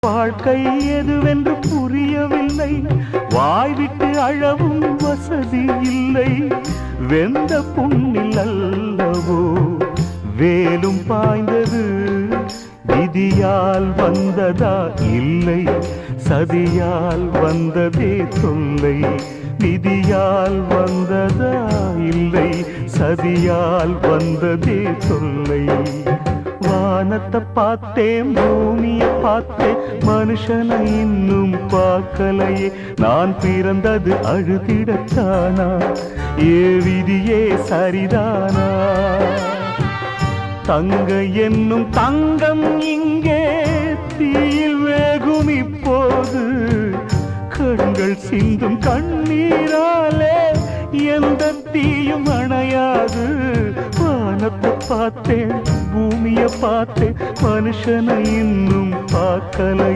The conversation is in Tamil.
வாழ்க்கை எதுவென்று புரியவில்லை, வாய்விட்டு அழவும் வசதி இல்லை. வெந்த புண்ணில் அல்லவோ வேலும் பாய்ந்தது, விதியால் வந்ததா இல்லை, சதியால் வந்ததே தொல்லை. விதியால் வந்ததா இல்லை, சதியால் வந்ததே தொல்லை. வானத்தை பார்த்தேன், பூமிய பார்த்தேன், மனுஷனை இன்னும் பார்க்கலையே. நான் பிறந்தது அழுதிடத்தானா, ஏ விதியே சரிதானா? தங்க என்னும் தங்கம் இங்கே தீயில் வேகும் இப்போது, கண்கள் சிந்தும் கண்ணீராலே எந்த தீயும் அணையாது. வானத்தை பார்த்தேன், பூமிய பார்த்தேன், மனுஷனை இன்னும் பார்க்கலை.